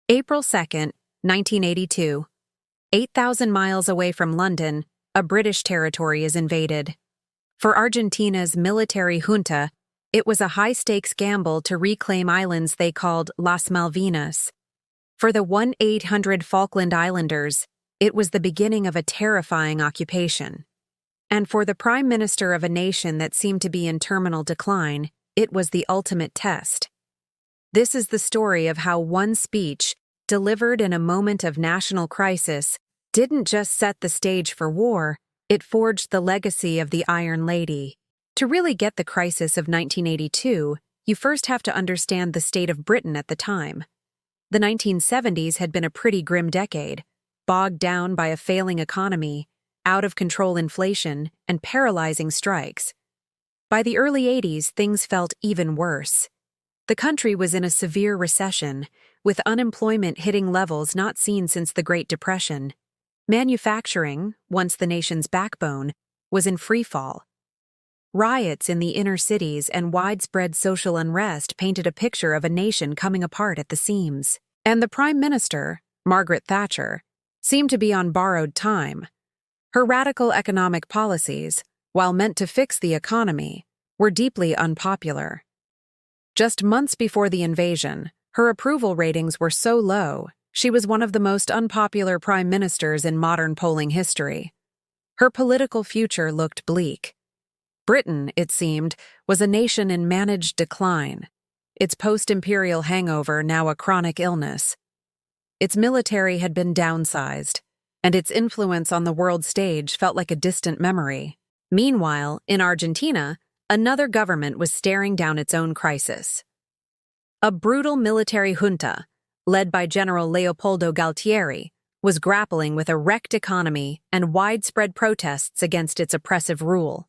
April 2nd, 1982. 8,000 miles away from London, a British territory is invaded. For Argentina's military junta, it was a high-stakes gamble to reclaim islands they called Las Malvinas. For the 1-800 Falkland Islanders, it was the beginning of a terrifying occupation. And for the prime minister of a nation that seemed to be in terminal decline, it was the ultimate test. This is the story of how one speech, delivered in a moment of national crisis, didn't just set the stage for war, it forged the legacy of the Iron Lady. To really get the crisis of 1982, you first have to understand the state of Britain at the time. The 1970s had been a pretty grim decade, bogged down by a failing economy, out-of-control inflation, and paralyzing strikes. By the early 80s, things felt even worse. The country was in a severe recession, with unemployment hitting levels not seen since the Great Depression. Manufacturing, once the nation's backbone, was in freefall. Riots in the inner cities and widespread social unrest painted a picture of a nation coming apart at the seams. And the Prime Minister, Margaret Thatcher, seemed to be on borrowed time. Her radical economic policies, while meant to fix the economy, were deeply unpopular. Just months before the invasion, her approval ratings were so low, she was one of the most unpopular prime ministers in modern polling history. Her political future looked bleak. Britain, it seemed, was a nation in managed decline, its post-imperial hangover now a chronic illness. Its military had been downsized, and its influence on the world stage felt like a distant memory. Meanwhile, in Argentina, another government was staring down its own crisis. A brutal military junta, led by General Leopoldo Galtieri, was grappling with a wrecked economy and widespread protests against its oppressive rule.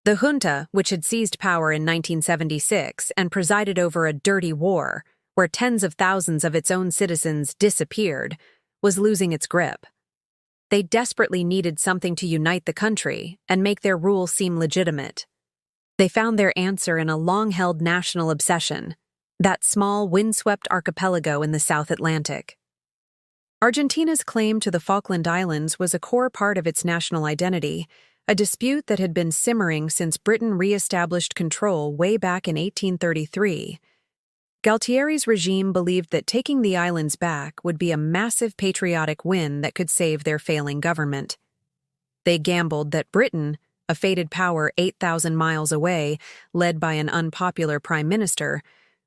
The junta, which had seized power in 1976 and presided over a dirty war, where tens of thousands of its own citizens disappeared, was losing its grip. They desperately needed something to unite the country and make their rule seem legitimate. They found their answer in a long-held national obsession, that small, windswept archipelago in the South Atlantic. Argentina's claim to the Falkland Islands was a core part of its national identity, a dispute that had been simmering since Britain re-established control way back in 1833. Galtieri's regime believed that taking the islands back would be a massive patriotic win that could save their failing government. They gambled that Britain, a fated power 8,000 miles away, led by an unpopular prime minister,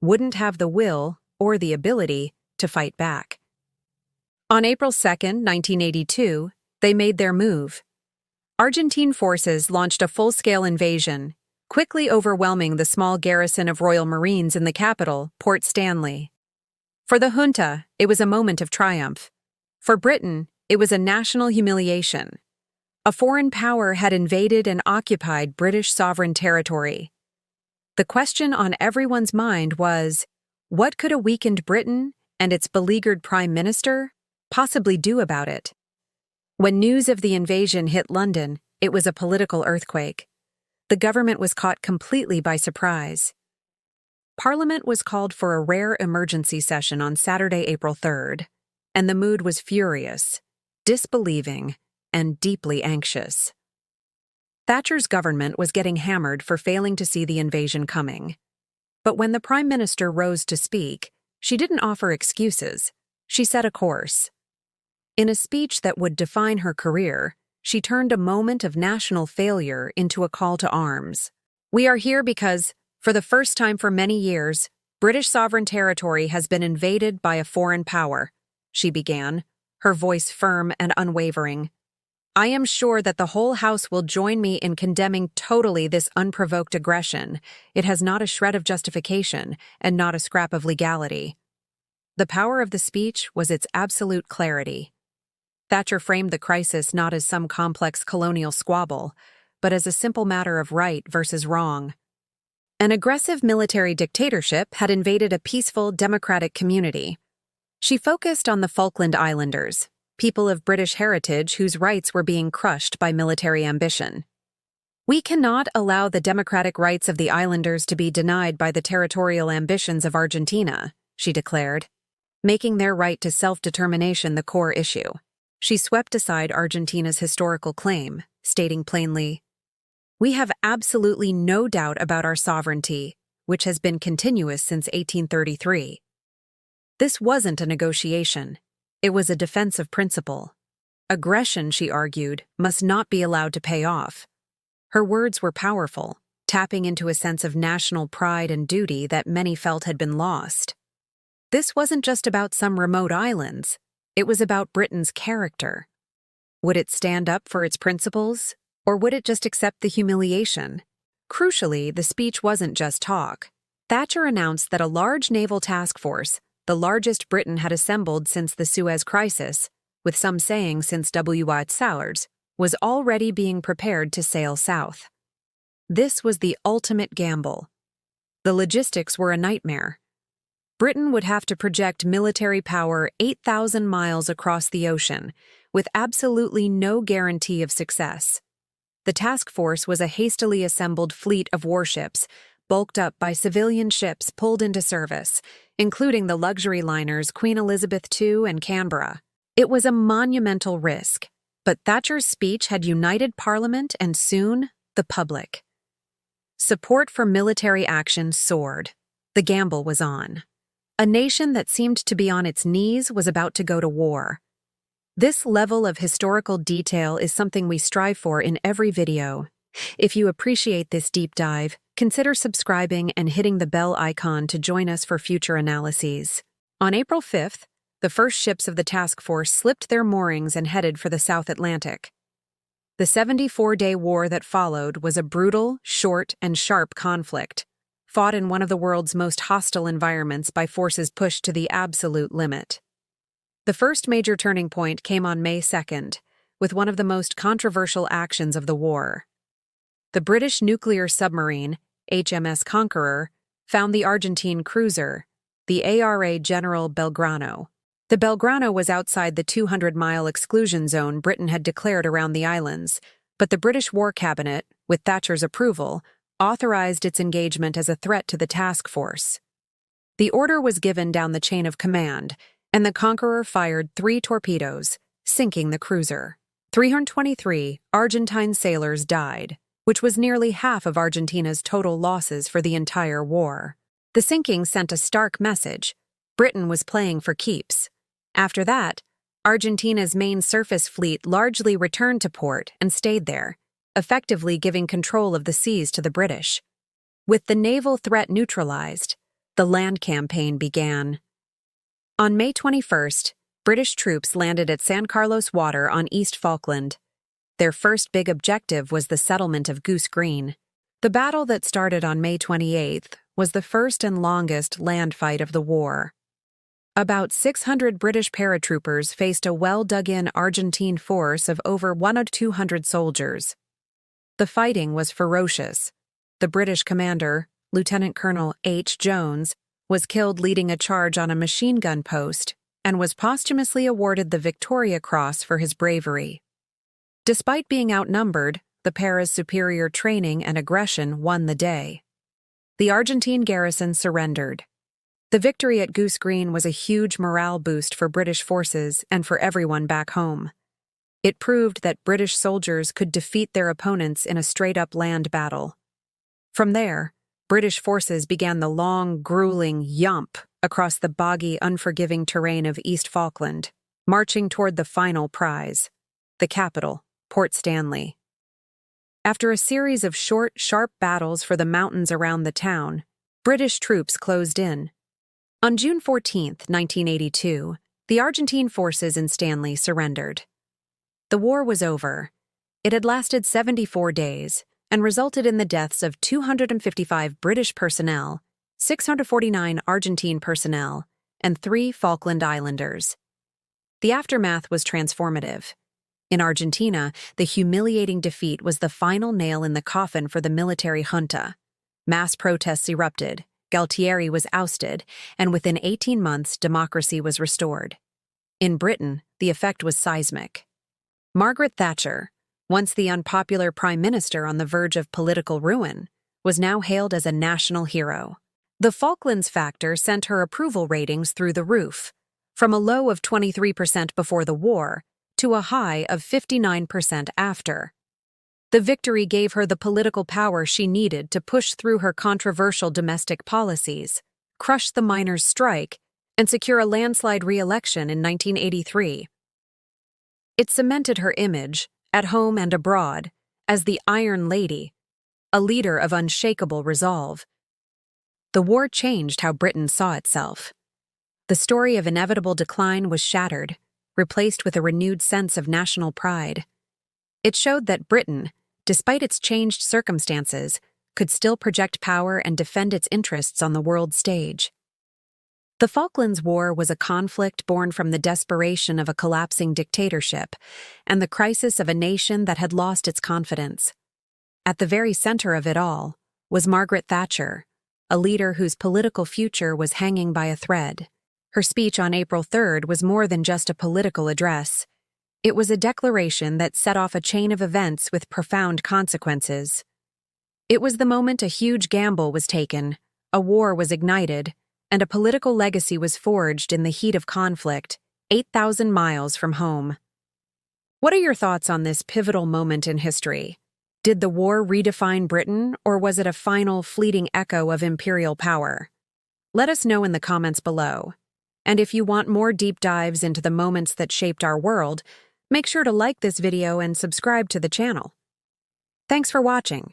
wouldn't have the will or the ability to fight back. On April 2nd, 1982, they made their move. Argentine forces launched a full-scale invasion, quickly overwhelming the small garrison of Royal Marines in the capital, Port Stanley. For the junta, it was a moment of triumph. For Britain, it was a national humiliation. A foreign power had invaded and occupied British sovereign territory. The question on everyone's mind was, what could a weakened Britain and its beleaguered prime minister possibly do about it? When news of the invasion hit London, it was a political earthquake. The government was caught completely by surprise. Parliament was called for a rare emergency session on Saturday, April 3rd, and the mood was furious, disbelieving, and deeply anxious. Thatcher's government was getting hammered for failing to see the invasion coming. But when the Prime Minister rose to speak, she didn't offer excuses. She set a course. In a speech that would define her career, she turned a moment of national failure into a call to arms. We are here because, for the first time for many years, British sovereign territory has been invaded by a foreign power, she began, her voice firm and unwavering. I am sure that the whole House will join me in condemning totally this unprovoked aggression. It has not a shred of justification and not a scrap of legality. The power of the speech was its absolute clarity. Thatcher framed the crisis not as some complex colonial squabble, but as a simple matter of right versus wrong. An aggressive military dictatorship had invaded a peaceful, democratic community. She focused on the Falkland Islanders, people of British heritage whose rights were being crushed by military ambition. We cannot allow the democratic rights of the islanders to be denied by the territorial ambitions of Argentina, she declared. making their right to self-determination the core issue. She swept aside Argentina's historical claim, stating plainly, "We have absolutely no doubt about our sovereignty, which has been continuous since 1833. This wasn't a negotiation. It was a defense of principle. Aggression, she argued, must not be allowed to pay off." Her words were powerful, tapping into a sense of national pride and duty that many felt had been lost. This wasn't just about some remote islands. It was about Britain's character. Would it stand up for its principles, or would it just accept the humiliation? Crucially, the speech wasn't just talk. Thatcher announced that a large naval task force, the largest Britain had assembled since the Suez Crisis, with some saying since W.I. Sowers, was already being prepared to sail south. This was the ultimate gamble. The logistics were a nightmare. Britain would have to project military power 8,000 miles across the ocean, with absolutely no guarantee of success. The task force was a hastily assembled fleet of warships, bulked up by civilian ships pulled into service, including the luxury liners Queen Elizabeth II and Canberra. It was a monumental risk, but Thatcher's speech had united Parliament and soon, the public. Support for military action soared. The gamble was on. A nation that seemed to be on its knees was about to go to war. This level of historical detail is something we strive for in every video. If you appreciate this deep dive, consider subscribing and hitting the bell icon to join us for future analyses. On April 5th, the first ships of the task force slipped their moorings and headed for the South Atlantic. The 74-day war that followed was a brutal, short, and sharp conflict, fought in one of the world's most hostile environments by forces pushed to the absolute limit. The first major turning point came on May 2nd, with one of the most controversial actions of the war. The British nuclear submarine, HMS Conqueror, found the Argentine cruiser, the ARA General Belgrano. The Belgrano was outside the 200-mile exclusion zone Britain had declared around the islands, but the British War Cabinet, with Thatcher's approval, authorized its engagement as a threat to the task force. The order was given down the chain of command, and the Conqueror fired 3 torpedoes, sinking the cruiser. 323 Argentine sailors died, which was nearly half of Argentina's total losses for the entire war. The sinking sent a stark message. Britain was playing for keeps. After that, Argentina's main surface fleet largely returned to port and stayed there, effectively giving control of the seas to the British. With the naval threat neutralized, the land campaign began. On May 21st, British troops landed at San Carlos Water on East Falkland. Their first big objective was the settlement of Goose Green. The battle that started on May 28th was the first and longest land fight of the war. About 600 British paratroopers faced a well-dug-in Argentine force of over 1,200 soldiers. The fighting was ferocious. The British commander, Lieutenant Colonel H. Jones, was killed leading a charge on a machine gun post and was posthumously awarded the Victoria Cross for his bravery. Despite being outnumbered, the para's superior training and aggression won the day. The Argentine garrison surrendered. The victory at Goose Green was a huge morale boost for British forces and for everyone back home. It proved that British soldiers could defeat their opponents in a straight-up land battle. From there, British forces began the long, grueling yump across the boggy, unforgiving terrain of East Falkland, marching toward the final prize, the capital, Port Stanley. After a series of short, sharp battles for the mountains around the town, British troops closed in. On June 14, 1982, the Argentine forces in Stanley surrendered. The war was over. It had lasted 74 days and resulted in the deaths of 255 British personnel, 649 Argentine personnel, and 3 Falkland Islanders. The aftermath was transformative. In Argentina, the humiliating defeat was the final nail in the coffin for the military junta. Mass protests erupted, Galtieri was ousted, and within 18 months, democracy was restored. In Britain, the effect was seismic. Margaret Thatcher, once the unpopular prime minister on the verge of political ruin, was now hailed as a national hero. The Falklands factor sent her approval ratings through the roof. from a low of 23% before the war to a high of 59% after. The victory gave her the political power she needed to push through her controversial domestic policies, crush the miners' strike, and secure a landslide re-election in 1983. It cemented her image, at home and abroad, as the Iron Lady, a leader of unshakable resolve. The war changed how Britain saw itself. The story of inevitable decline was shattered, replaced with a renewed sense of national pride. It showed that Britain, despite its changed circumstances, could still project power and defend its interests on the world stage. The Falklands War was a conflict born from the desperation of a collapsing dictatorship and the crisis of a nation that had lost its confidence. At the very center of it all was Margaret Thatcher, a leader whose political future was hanging by a thread. Her speech on April 3rd was more than just a political address. It was a declaration that set off a chain of events with profound consequences. It was the moment a huge gamble was taken, a war was ignited, and a political legacy was forged in the heat of conflict, 8,000 miles from home. What are your thoughts on this pivotal moment in history? Did the war redefine Britain, or was it a final, fleeting echo of imperial power? Let us know in the comments below. And if you want more deep dives into the moments that shaped our world, make sure to like this video and subscribe to the channel. Thanks for watching.